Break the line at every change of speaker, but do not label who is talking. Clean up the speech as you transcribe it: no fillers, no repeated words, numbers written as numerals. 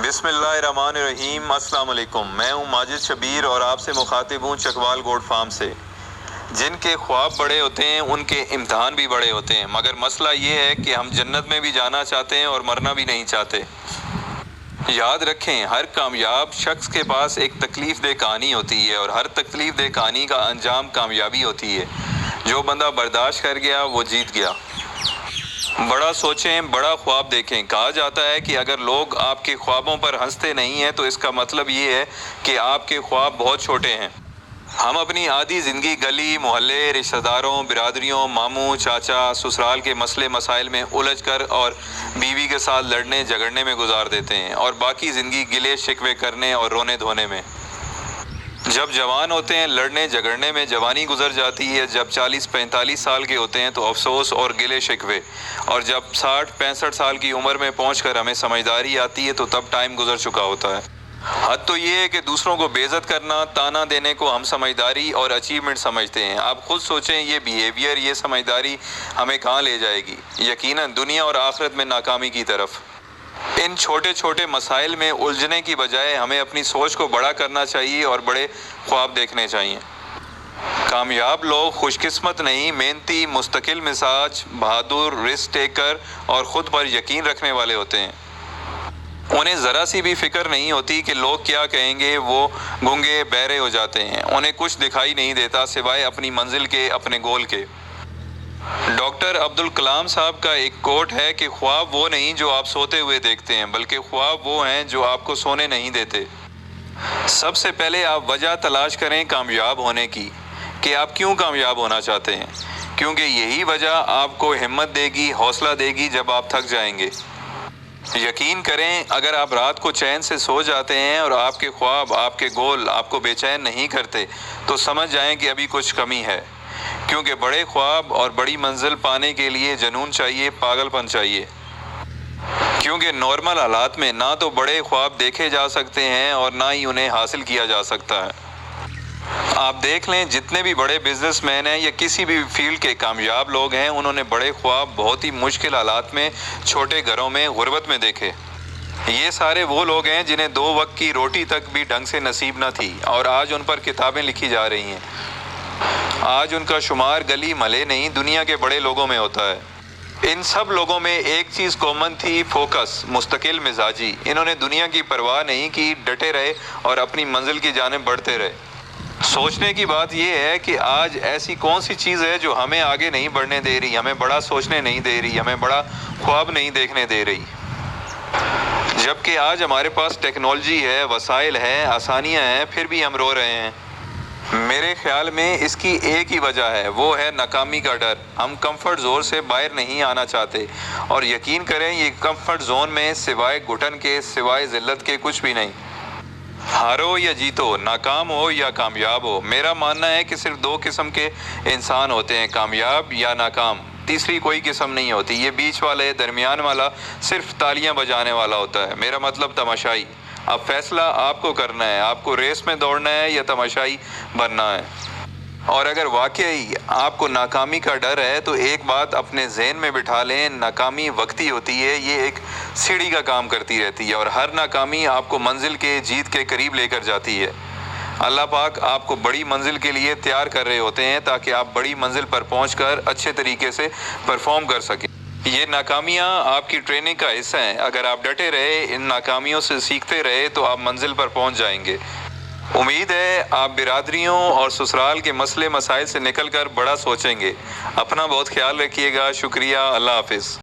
بسم اللہ الرحمن الرحیم۔ السلام علیکم، میں ہوں ماجد شبیر اور آپ سے مخاطب ہوں چکوال گوٹ فارم سے۔ جن کے خواب بڑے ہوتے ہیں ان کے امتحان بھی بڑے ہوتے ہیں، مگر مسئلہ یہ ہے کہ ہم جنت میں بھی جانا چاہتے ہیں اور مرنا بھی نہیں چاہتے۔ یاد رکھیں، ہر کامیاب شخص کے پاس ایک تکلیف دہ کہانی ہوتی ہے اور ہر تکلیف دہ کہانی کا انجام کامیابی ہوتی ہے۔ جو بندہ برداشت کر گیا وہ جیت گیا۔ بڑا سوچیں، بڑا خواب دیکھیں۔ کہا جاتا ہے کہ اگر لوگ آپ کے خوابوں پر ہنستے نہیں ہیں تو اس کا مطلب یہ ہے کہ آپ کے خواب بہت چھوٹے ہیں۔ ہم اپنی آدھی زندگی گلی محلے، رشتہ داروں، برادریوں، ماموں، چاچا، سسرال کے مسئلے مسائل میں الجھ کر اور بیوی کے ساتھ لڑنے جھگڑنے میں گزار دیتے ہیں، اور باقی زندگی گلے شکوے کرنے اور رونے دھونے میں۔ جب جوان ہوتے ہیں لڑنے جھگڑنے میں جوانی گزر جاتی ہے، جب 40-45 سال کے ہوتے ہیں تو افسوس اور گلے شکوے، اور جب 60-65 سال کی عمر میں پہنچ کر ہمیں سمجھداری آتی ہے تو تب ٹائم گزر چکا ہوتا ہے۔ حد تو یہ ہے کہ دوسروں کو بے عزت کرنا، تانا دینے کو ہم سمجھداری اور اچیومنٹ سمجھتے ہیں۔ آپ خود سوچیں، یہ بیہیویئر، یہ سمجھداری ہمیں کہاں لے جائے گی؟ یقیناً دنیا اور آخرت میں ناکامی کی طرف۔ ان چھوٹے چھوٹے مسائل میں الجھنے کی بجائے ہمیں اپنی سوچ کو بڑا کرنا چاہیے اور بڑے خواب دیکھنے چاہیے۔ کامیاب لوگ خوش قسمت نہیں، محنتی، مستقل مزاج، بہادر، رسک ٹیکر اور خود پر یقین رکھنے والے ہوتے ہیں۔ انہیں ذرا سی بھی فکر نہیں ہوتی کہ لوگ کیا کہیں گے، وہ گونگے بہرے ہو جاتے ہیں۔ انہیں کچھ دکھائی نہیں دیتا سوائے اپنی منزل کے، اپنے گول کے۔ ڈاکٹر عبدالکلام صاحب کا ایک کوٹ ہے کہ خواب وہ نہیں جو آپ سوتے ہوئے دیکھتے ہیں، بلکہ خواب وہ ہیں جو آپ کو سونے نہیں دیتے۔ سب سے پہلے آپ وجہ تلاش کریں کامیاب ہونے کی، کہ آپ کیوں کامیاب ہونا چاہتے ہیں، کیونکہ یہی وجہ آپ کو ہمت دے گی، حوصلہ دے گی جب آپ تھک جائیں گے۔ یقین کریں، اگر آپ رات کو چین سے سو جاتے ہیں اور آپ کے خواب، آپ کے گول آپ کو بے چین نہیں کرتے تو سمجھ جائیں کہ ابھی کچھ کمی ہے، کیونکہ بڑے خواب اور بڑی منزل پانے کے لیے جنون چاہیے، پاگل پن چاہیے۔ کیونکہ نارمل حالات میں نہ تو بڑے خواب دیکھے جا سکتے ہیں اور نہ ہی انہیں حاصل کیا جا سکتا ہے۔ آپ دیکھ لیں، جتنے بھی بڑے بزنس مین ہیں یا کسی بھی فیلڈ کے کامیاب لوگ ہیں، انہوں نے بڑے خواب بہت ہی مشکل حالات میں، چھوٹے گھروں میں، غربت میں دیکھے۔ یہ سارے وہ لوگ ہیں جنہیں 2 وقت کی روٹی تک بھی ڈھنگ سے نصیب نہ تھی، اور آج ان پر کتابیں لکھی جا رہی ہیں۔ آج ان کا شمار گلی محلے نہیں، دنیا کے بڑے لوگوں میں ہوتا ہے۔ ان سب لوگوں میں ایک چیز کامن تھی، فوکس، مستقل مزاجی۔ انہوں نے دنیا کی پرواہ نہیں کی، ڈٹے رہے اور اپنی منزل کی جانب بڑھتے رہے۔ سوچنے کی بات یہ ہے کہ آج ایسی کون سی چیز ہے جو ہمیں آگے نہیں بڑھنے دے رہی، ہمیں بڑا سوچنے نہیں دے رہی، ہمیں بڑا خواب نہیں دیکھنے دے رہی؟ جبکہ آج ہمارے پاس ٹیکنالوجی ہے، وسائل ہیں، آسانیاں ہیں، پھر بھی ہم رو رہے ہیں۔ میرے خیال میں اس کی ایک ہی وجہ ہے، وہ ہے ناکامی کا ڈر۔ ہم کمفرٹ زون سے باہر نہیں آنا چاہتے، اور یقین کریں یہ کمفرٹ زون میں سوائے گھٹن کے، سوائے ذلت کے کچھ بھی نہیں۔ ہارو یا جیتو، ناکام ہو یا کامیاب ہو، میرا ماننا ہے کہ صرف 2 قسم کے انسان ہوتے ہیں، کامیاب یا ناکام۔ تیسری کوئی قسم نہیں ہوتی۔ یہ بیچ والا، درمیان والا صرف تالیاں بجانے والا ہوتا ہے، میرا مطلب تماشائی۔ اب فیصلہ آپ کو کرنا ہے، آپ کو ریس میں دوڑنا ہے یا تماشائی بننا ہے۔ اور اگر واقعی آپ کو ناکامی کا ڈر ہے تو ایک بات اپنے ذہن میں بٹھا لیں، ناکامی وقتی ہوتی ہے، یہ ایک سیڑھی کا کام کرتی رہتی ہے، اور ہر ناکامی آپ کو منزل کے، جیت کے قریب لے کر جاتی ہے۔ اللہ پاک آپ کو بڑی منزل کے لیے تیار کر رہے ہوتے ہیں تاکہ آپ بڑی منزل پر پہنچ کر اچھے طریقے سے پرفارم کر سکیں۔ یہ ناکامیاں آپ کی ٹریننگ کا حصہ ہیں۔ اگر آپ ڈٹے رہے، ان ناکامیوں سے سیکھتے رہے تو آپ منزل پر پہنچ جائیں گے۔ امید ہے آپ برادریوں اور سسرال کے مسئلے مسائل سے نکل کر بڑا سوچیں گے۔ اپنا بہت خیال رکھیے گا۔ شکریہ۔ اللہ حافظ۔